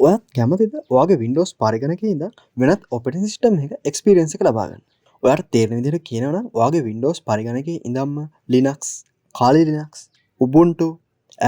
ඔයත් කැමතිද ඔයාගේ Windows පරිගණකයේ ඉඳන් වෙනත් operating system එක experience එක ලබා ගන්න. ඔයාට තේරෙන විදිහට කියනවා නම් ඔයාගේ Windows පරිගණකයේ ඉඳන්ම Linux, Kali Linux, Ubuntu,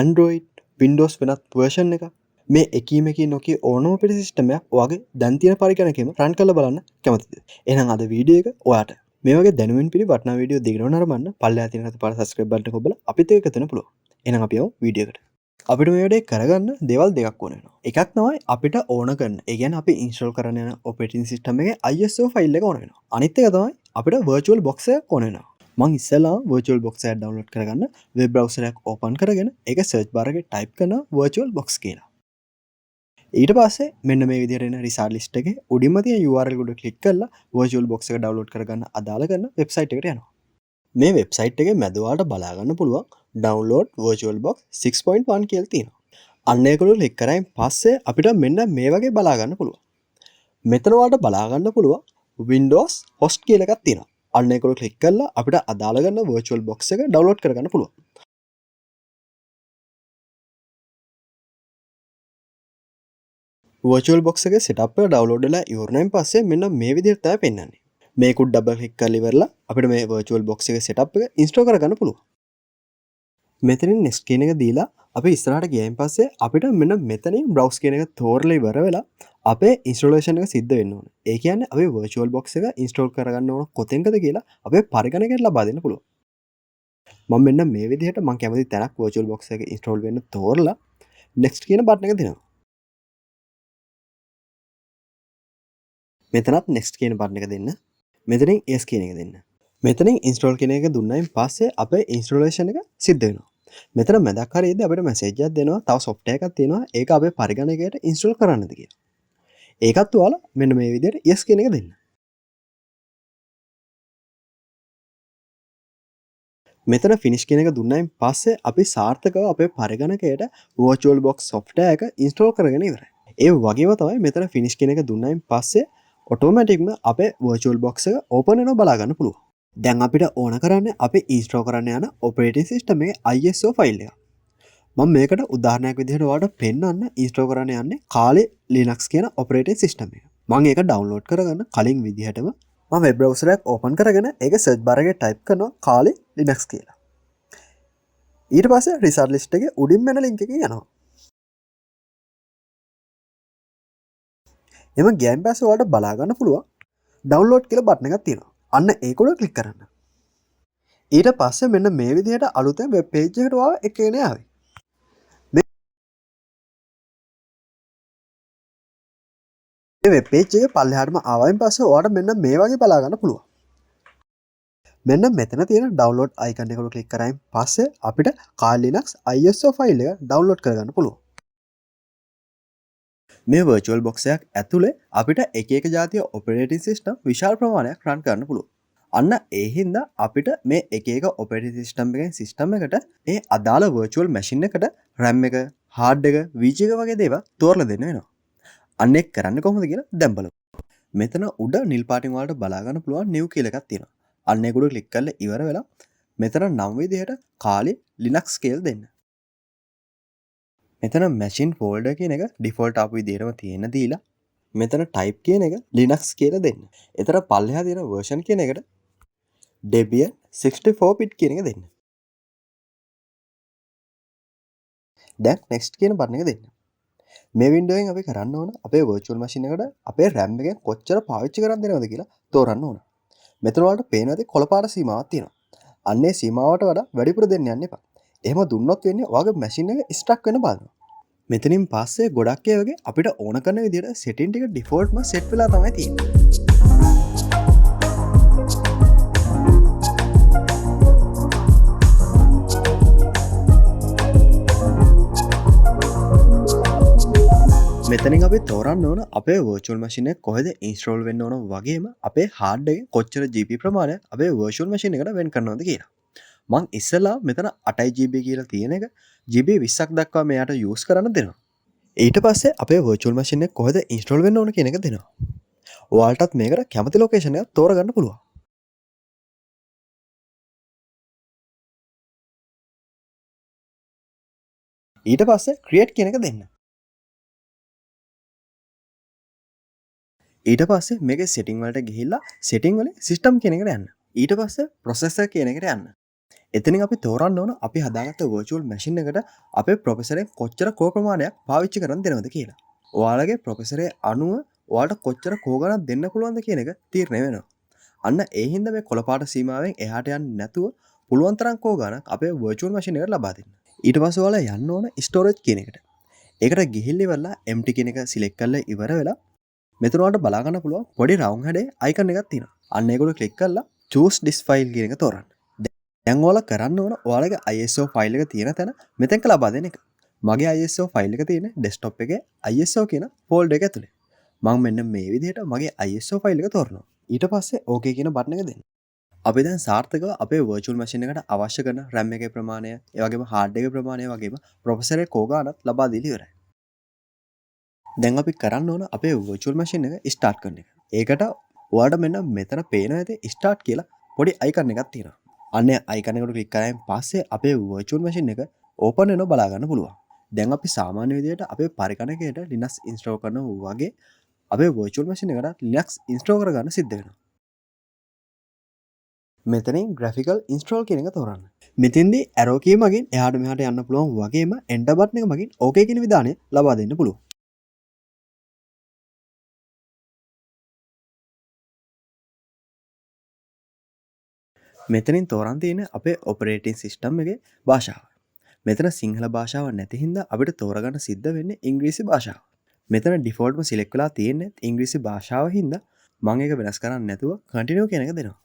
Android, Windows වෙනත් version එක මේ එකීමකින් නොකිය ඕනම operating system එකක් ඔයාගේ දැන් තියෙන පරිගණකයේම run කරලා බලන්න කැමතිද? එහෙනම් අද වීඩියෝ එක ඔයාට මේ වගේ දැනුමින් පිරි වටිනා වීඩියෝ දෙකකට නරඹන්න පල්ලෙහා තියෙන රතු පාට subscribe button එක ඔබලා අපිත් එක්ක එකතු වෙන්න පුළුවන්. එහෙනම් අපි යමු වීඩියෝ එකට. අපිට මේ වැඩේ කරගන්න දේවල් දෙකක් ඕන වෙනවා. එකක් තමයි අපිට ඕන කරන, ඒ කියන්නේ අපි ඉන්ස්ටෝල් කරන්න යන ඔපරේටින් සිස්ටම් එකේ ISO ෆයිල් එක ඕන වෙනවා. අනිත් එක තමයි අපිට VirtualBox එකක් ඕන වෙනවා. මම ඉස්සෙල්ලා VirtualBox එක ඩවුන්ලෝඩ් කරගන්න වෙබ් බ්‍රවුසර් එකක් ඕපන් කරගෙන ඒක සර්ච් බාර් එකේ ටයිප් කරනවා VirtualBox කියලා. ඊට පස්සේ මෙන්න මේ විදිහට එන රිසල්ට් ලිස්ට් එකේ උඩින්ම තියෙන URL එක ක්ලික් කරලා VirtualBox එක ඩවුන්ලෝඩ් කරගන්න අදාළ කරන වෙබ්සයිට් එකට යනවා. මේ වෙබ්සයිට් එකේ මැද ඔයාලට බලා ගන්න පුළුවන් download VirtualBox 6.1 කියලා තියෙනවා. අන්න ඒකල ක්ලික් කරායින් පස්සේ අපිට මෙන්න මේ වගේ බලා ගන්න පුළුවන්. මෙතන ඔයාලට බලා ගන්න පුළුවන් Windows host කියලා එකක් තියෙනවා. අන්න ඒකල ක්ලික් කරලා අපිට අදාළ කරන VirtualBox එක download කරගන්න පුළුවන්. VirtualBox එකේ setup එක download වෙලා ඉවරනයින් පස්සේ මෙන්න මේ විදිහට තමයි පෙන්වන්නේ. මේකුත් ඩබල් ක්ලික් කරලා ඉවරලා අපිට මේ VirtualBox එකේ setup එක install කරගන්න පුළුවන්. මෙතනින් next කියන එක දීලා අපි ඉස්සරහට ගියයින් පස්සේ අපිට මෙන්න මෙතනින් browse කියන එක තෝරලා ඉවර වෙලා අපේ installation එක සිද්ධ වෙන්න ඕනේ. ඒ කියන්නේ අපි VirtualBox එක install කරගන්න ඕන කොතෙන්ද කියලා අපේ පරිගණකයට ලබා දෙන්න පුළුවන්. මම මෙන්න මේ විදිහට මම කැමති තැනක් VirtualBox එක install වෙන්න තෝරලා next කියන බටන් එක දෙනවා. මෙතනත් next කියන බටන් එක දෙන්න. මෙතනින් yes කියන එක දෙන්න. මෙතනින් install කියන එක දුන්නායින් පස්සේ අපේ installation එක සිද්ධ වෙනවා. මෙතන මැදක් හරියදී අපිට message එකක් දෙනවා. තව software එකක් තියෙනවා. ඒක අපේ පරිගණකයට install කරන්නද කියලා. ඒකත් ඔයාලා මෙන්න මේ විදිහට yes කියන එක දෙන්න. මෙතන finish කියන එක දුන්නායින් පස්සේ අපි සාර්ථකව අපේ පරිගණකයට VirtualBox software එක install කරගෙන ඉවරයි. ඒ වගේම තමයි මෙතන finish කියන එක දුන්නායින් පස්සේ automatically අපේ VirtualBox එක open වෙනවා බලා ගන්න පුළුවන්. දැන් අපිට ඕන කරන්නේ අපි install කරන්න යන operating system එකේ ISO ෆයිල් එක. මම මේකට උදාහරණයක් විදිහට ඔයාලට පෙන්වන්න install කරන්න යන්නේ Kali Linux කියන operating system එක. මම ඒක download කරගන්න කලින් විදිහටම මම web browser එකක් open කරගෙන ඒක search bar එකේ type කරනවා Kali Linux කියලා. ඊට පස්සේ result list එකේ උඩින්ම එන link එකේ යනවා. එම ගියන් පස්සේ ඔයාලට බලා ගන්න පුළුවන් download කියලා බටන් එකක් තියෙනවා. අන්න ඒක උඩ ක්ලික් කරන්න. ඊට පස්සේ මෙන්න මේ විදිහට අලුතෙන් වෙබ් පේජ් එකට ඔයාව එකගෙන ආවේ. මේ වෙබ් පේජ් එකේ පල්ලෙහාටම ආවයින් පස්සේ ඔයාලට මෙන්න මේ වගේ බලා ගන්න පුළුවන්. මෙන්න මෙතන තියෙන download icon එක උඩ ක්ලික් කරායින් පස්සේ අපිට Kali Linux ISO ෆයිල් එක download කරගන්න පුළුවන්. මේ VirtualBox එකක් ඇතුලේ අපිට එක එක જાතිය operating system විශාල ප්‍රමාණයක් run කරන්න පුළුවන්. අන්න ඒ හින්දා අපිට මේ එක එක operating system එකෙන් system එකට ඒ අදාළ virtual machine එකට RAM එක, hard එක, VG එක වගේ දේවල් තෝරලා දෙන්න වෙනවා. අන්න ඒක කරන්නේ කොහොමද කියලා දැන් බලමු. මෙතන උඩ නිල් පාටින් වලට බලා ගන්න පුළුවන් new කියලා එකක් තියෙනවා. අන්න ඒක උඩ ක්ලික් කරලා ඉවර වෙලා මෙතන නම් විදිහට Kali Linux කියලා දෙන්න. මෙතන machine folder කියන එක default ආපු විදිහටම තියෙන දීලා මෙතන type කියන එක Linux කියලා දෙන්න. එතන පල්ලෙහා තියෙන version කියන එකට Debian 64 bit කියන එක දෙන්න. දැන් next කියන බටන් එක දෙන්න. මේ window එකෙන් අපි කරන්න ඕන අපේ virtual machine එකට අපේ RAM එකෙන් කොච්චර පාවිච්චි කරන් දෙනවද කියලා තෝරන්න ඕන. මෙතන වලට පේන දේ කොළ පාට සීමාවක් තියෙනවා. අන්නේ සීමාවට වඩා වැඩිපුර දෙන්න යන්න එපා. එහෙම දුන්නොත් වෙන්නේ ඔයාගේ machine එක stuck වෙන බානවා. මෙතනින් පස්සේ ගොඩක් අය වගේ අපිට ඕන කරන විදිහට setting ටික default ම set වෙලා තමයි තියෙන්නේ. මෙතනින් අපි තෝරන්න ඕන අපේ virtual machine එක කොහෙද install වෙන්න ඕන වගේම අපේ hard එකේ කොච්චර GB ප්‍රමාණයක් අපේ virtual machine එකට වෙන් කරනවද කියලා. මං ඉස්සලා මෙතන 8 GB කියලා තියෙන එක GB 20ක් දක්වා මෙයාට use කරන්න දෙනවා. ඊට පස්සේ අපේ virtual machine එක කොහෙද install වෙන්න ඕන කියන එක දෙනවා. ඔයාලටත් මේකට කැමති location එකක් තෝරගන්න පුළුවන්. ඊට පස්සේ create කියන එක දෙන්න. ඊට පස්සේ මේකේ setting වලට ගිහිල්ලා setting වල system කියන එකට යන්න. ඊට පස්සේ processor කියන එකට යන්න. එතනින් අපි තෝරන්න ඕන අපි හදාගත්ත virtual machine එකට අපේ processor එකෙන් කොච්චර කෝ ප්‍රමාණයක් පාවිච්චි කරන් දෙනවද කියලා. ඔයාලගේ processor එකේ අණුව ඔයාලට කොච්චර කෝ ගණන් දෙන්න පුළුවන්ද කියන එක තීරණය වෙනවා. අන්න ඒ හින්දා මේ කොළපාට සීමාවෙන් එහාට යන්නේ නැතුව පුළුවන් තරම් කෝ ගණන් අපේ virtual machine එකට ලබා දෙන්න. ඊට පස්සේ ඔයාලා යන්න ඕන storage කියන එකට. ඒකට ගිහිල්ලා ඉවරලා empty කියන එක select කරලා ඉවර වෙලා මෙතන ඔයාලට බලා ගන්න පුළුවන් පොඩි round හැඩේ icon එකක් තියෙනවා. අන්න ඒක උඩ click කරලා choose this file කියන එක තෝරන්න. දැන් ඔයාලා කරන්න ඕන ඔයාලගේ ISO ෆයිල් එක තියෙන තැන මෙතෙන්ක ලබා දෙන එක. මගේ ISO ෆයිල් එක තියෙන desktop එකේ ISO කියන folder එක ඇතුලේ. මම මෙන්න මේ විදිහට මගේ ISO ෆයිල් එක තෝරනවා. ඊට පස්සේ OK කියන බටන් එක දෙන්න. අපි දැන් සාර්ථකව අපේ virtual machine එකට අවශ්‍ය කරන RAM එකේ ප්‍රමාණය, ඒ වගේම hard එකේ ප්‍රමාණය වගේම processor එකේ කෝ ගානත් ලබා දීලා ඉවරයි. දැන් අපි කරන්න ඕන අපේ virtual machine එක start කරන එක. ඒකට ඔයාලට මෙන්න මෙතන පේනවා ඇති start කියලා පොඩි icon එකක් තියෙනවා. අන්න icon එකට click කරායින් පස්සේ අපේ virtual machine එක open වෙනවා බලා ගන්න පුළුවන්. දැන් අපි සාමාන්‍ය විදිහට අපේ පරිගණකයට Linux install කරනවා වගේ අපේ virtual machine එකට Linux install කරගන්න සිද්ධ වෙනවා. මෙතනින් graphical install කියන එක තෝරන්න. මෙතෙන්දී arrow key මගින් එහාට මෙහාට යන්න පුළුවන් වගේම enter button එක මගින් OK කියන විධානය ලබා දෙන්න පුළුවන්. මෙතනින් තෝරන් තියෙන අපේ operating system එකේ භාෂාව. මෙතන සිංහල භාෂාව නැති හින්දා අපිට තෝරගන්න සිද්ධ වෙන්නේ ඉංග්‍රීසි භාෂාව. මෙතන defaultම select වෙලා තියෙන්නේ ඉංග්‍රීසි භාෂාව හින්දා මම ඒක වෙනස් කරන්නේ නැතුව continue කියන එක දෙනවා.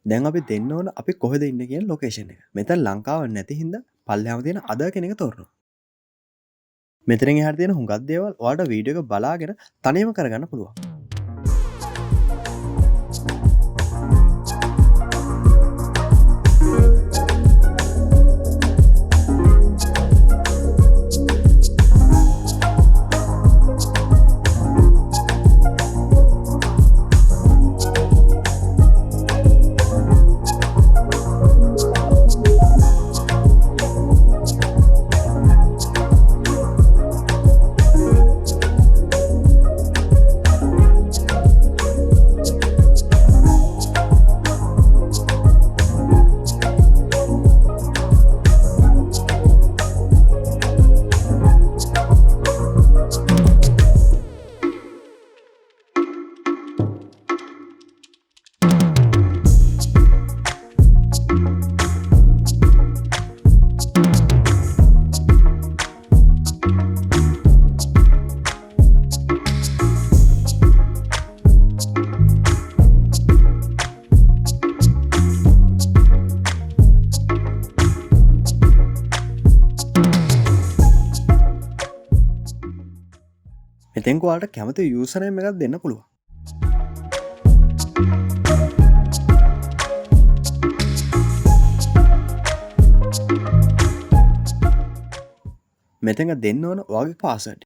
දැන් අපි දෙන්න ඕන අපි කොහෙද ඉන්නේ කියන location එක. මෙතන ලංකාව නැති හින්දා පල්ලෙහාම තියෙන other කියන එක තෝරනවා. මෙතනින් එහාට තියෙන හුඟක් දේවල් ඔයාලට වීඩියෝ එක බලාගෙන තනියම කරගන්න පුළුවන්. මෙතෙන් ඔයාලට කැමති username එකක් දෙන්න පුළුවන්. මෙතෙන් දෙන්න ඕන ඔයාගේ password.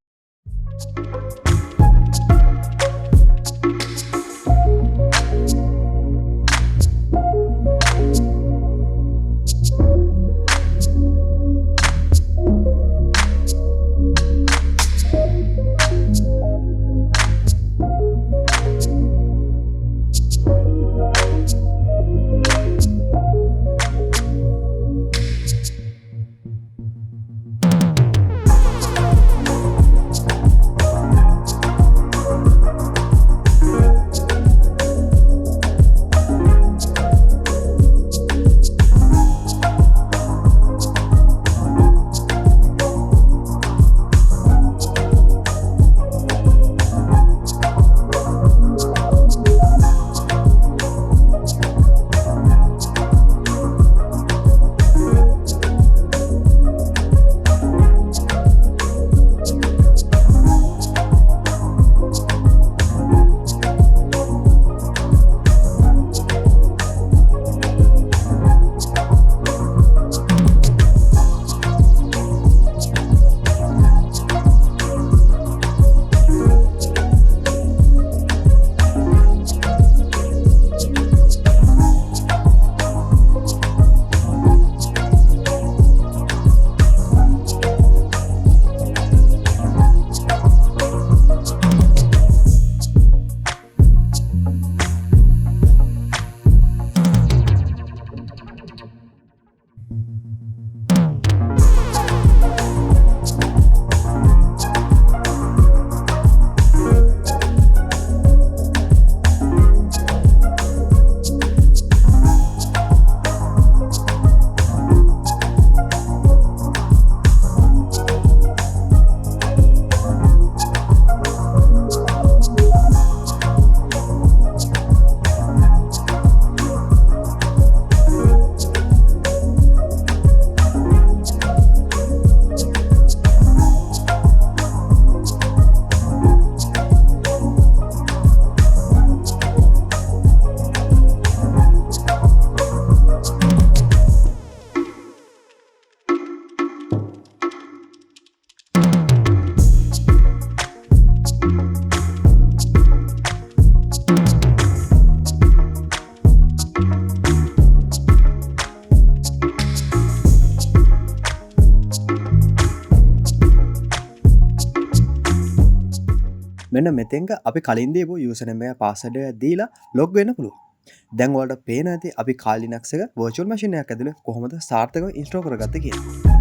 මෙන්න මෙතෙන්ක අපි කලින් දීපු යූසර්නේම් එක පාස්වර්ඩ් එක දීලා ලොග් වෙන්න පුළුවන්. දැන් ඔයාලට පේන ඇති අපි කාලි ලිනක්ස් එක virtual machine එකක් ඇතුලේ කොහොමද සාර්ථකව ඉන්ස්ටෝල් කරගත්තේ කියලා.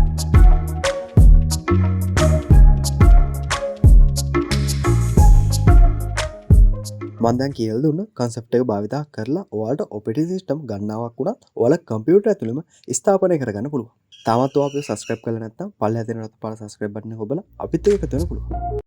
මම දැන් කියලා දුන්න concept එක භාවිතා කරලා ඔයාලට operating system ගණනාවක් වුණත් ඔයාලා කම්පියුටර් ඇතුළෙම ස්ථාපනය කරගන්න පුළුවන්. තාමත් ඔයා අපිව subscribe කරලා නැත්නම් පල්ලෙහා තියෙන රතු පාට subscribe button එක ඔබලා අපිත් එක්ක එකතු වෙන්න පුළුවන්.